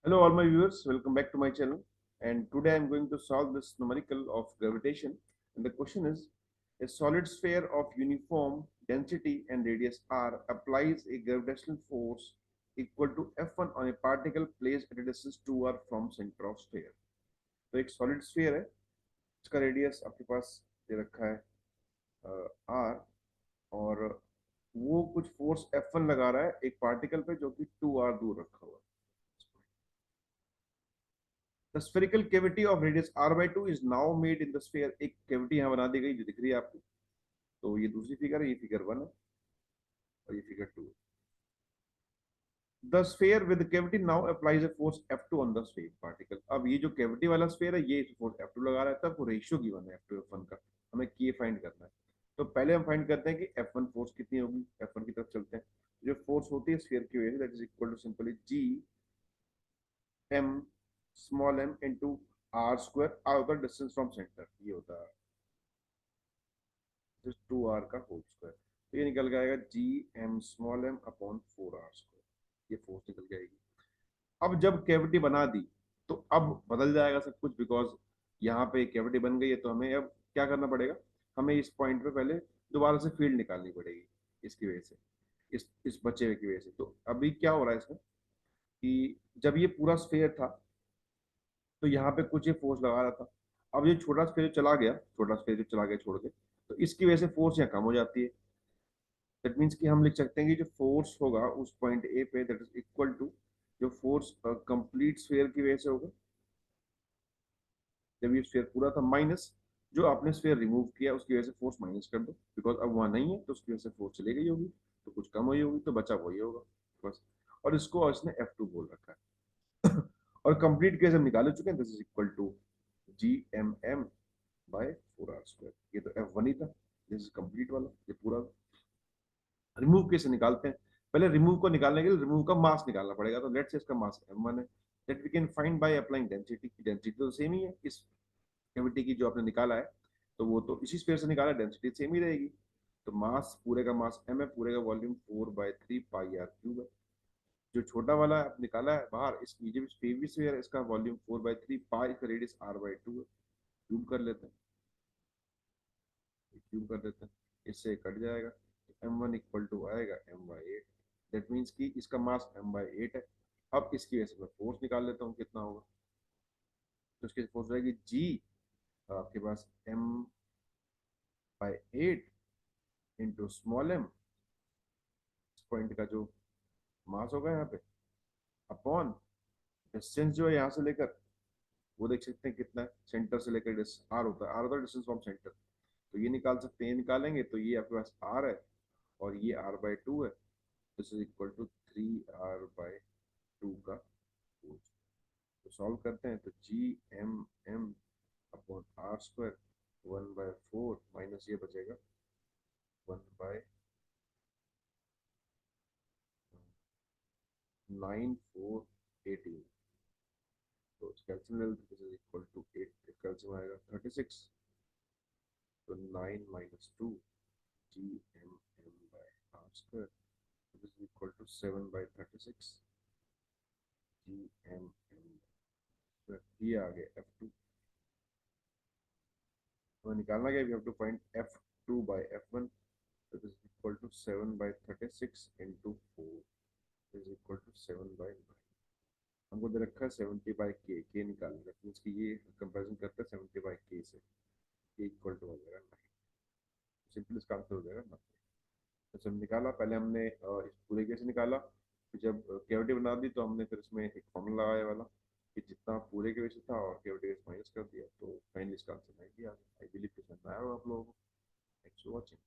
Hello, all my viewers. Welcome back to my channel. And today I'm going to solve this numerical of gravitation. And the question is: a solid sphere of uniform density and radius r applies a gravitational force equal to F1 on a particle placed at a distance 2r from center of sphere. तो एक solid sphere है, इसका radius आपके पास दे रखा है r, और वो कुछ फोर्स F1 लगा रहा है एक पार्टिकल पे जो कि 2r दूर रखा हुआ है. The spherical cavity of radius r by 2 is now made in the sphere. एक cavity यहाँ बना दी गई जो दिख रही है आपको. तो ये दूसरी फिगर है, ये फिगर 1 है और ये फिगर 2 है. The sphere with the cavity now applies a force F2 on the sphere particle. अब ये जो cavity वाला sphere है ये फोर्स F2 लगा रहा है, तब रेशियो गिवन है F2 F1 का. हमें K फाइंड करना है. तो पहले हम फाइंड करते हैं कि F1 फोर्स कितनी होगी. F1 की तरफ चलते हैं. जो फोर्स होती है स्फीयर की वजह से, that is equal to simply G m small m into r square. r होता है डिस्टेंस फ्रॉम सेंटर, ये होता है 2r का होल स्क्वायर. तो ये निकल जाएगा G M small M upon 4r square. ये फोर्स निकल जाएगी. अब जब कैविटी बना दी तो अब बदल जाएगा सब कुछ, बिकॉज यहाँ पे कैविटी बन गई है. तो हमें अब क्या करना पड़ेगा, हमें इस पॉइंट पे पहले दोबारा से फील्ड निकालनी पड़ेगी इसकी वजह से, इस बचे हुए की वजह से. तो अभी क्या हो रहा है इसमें कि जब ये पूरा स्फेयर था तो यहाँ पे कुछ ये फोर्स लगा रहा था. अब ये छोटा स्फेयर चला गया, छोटा स्फेयर जो चला गया छोड़ के, तो इसकी वजह से फोर्स यहाँ कम हो जाती है. दैट मीन्स कि हम लिख सकते हैं कि जो फोर्स होगा उस पॉइंट ए पे, दैट इज इक्वल टू जो फोर्स कंप्लीट स्फेयर की वजह से होगा जब ये स्फेयर पूरा था, माइनस जो आपने स्फेयर रिमूव किया उसकी वजह से फोर्स माइनस कर दो, बिकॉज अब वहां नहीं है तो उसकी वजह से फोर्स चली गई होगी, तो कुछ कम हुई होगी, तो बचा वही होगा बस. और इसको इसने F2 बोल रखा है. और कंप्लीट केस हम निकाल चुके हैं. This is equal to G M M by 4r square. ये तो F1 ही था. दिस इज कंप्लीट वाला, ये पूरा. रिमूव कैसे निकालते हैं, पहले रिमूव को निकालने के लिए रिमूव का मास निकालना पड़ेगा. तो लेट्स से इसका मास m1 है, that we can find by applying density. की डेंसिटी तो सेम ही है इस कैविटी की जो आपने निकाला है, तो वो तो इसी स्पेस से निकाला, डेंसिटी सेम ही रहेगी. तो मास, पूरे का मास m है, पूरे का वॉल्यूम 4/3 पाई आर क्यूब है. जो छोटा वाला आप निकाला है बाहर, इसकी जो फेविस है इसका वॉल्यूम 4/3 पाई, इसका रेडियस r/2 है. क्यूब कर लेते हैं, क्यूब कर देते हैं, इससे कट जाएगा. तो m1 इक्वल टू आएगा m/8. दैट मीन्स कि इसका मास m/8 है. अब इसकी वजह से मैं फोर्स निकाल लेता हूँ कितना होगा. तो इसकी फोर्स रहेगी g आपके पास m/8 इंटू स्मॉल m, इस पॉइंट का जो मास होगा यहाँ पे, अपॉन डिस्टेंस जो है यहाँ से लेकर, वो देख सकते हैं कितना है, सेंटर से लेकर आर होता है, आर होता है डिस्टेंस फ्रॉम सेंटर. तो ये निकाल सकते हैं, ये निकालेंगे तो ये आपके पास आर है और ये r/2 है. This is equal to 3r/2 का होल. तो सॉल्व करते हैं तो G M M upon R square 1/4 minus ये बचेगा 1/9418. तो calcium level this is equal to 8, calcium आएगा 36. तो 9 minus 2 G M M by R square, this is equal to 7/36 G M M. ये आ गया F2. तो निकालना क्या, we have to find F2 by F1. So this is equal to 7/36 into 4 is equal to 7/9. हमको दे रखा है 70/k, k निकालना है. मीन्स कि ये कंपेरिजन करते हैं 70/k से, k इक्वल टू हो जाएगा 9. सिंपल इसका आंसर हो जाएगा 9. तो जब निकाला, पहले हमने इस पूरे केस निकाला, फिर जब कैविटी बना दी तो हमने फिर इसमें एक फॉर्मूला लगाया वाला कि जितना पूरे के वजह से था और कैविटी माइनस कर दिया, तो फाइनली इसका आंसर 90 आ गया. आई बिलीव कि समझ आया होगा आप लोगों को. Thanks for watching.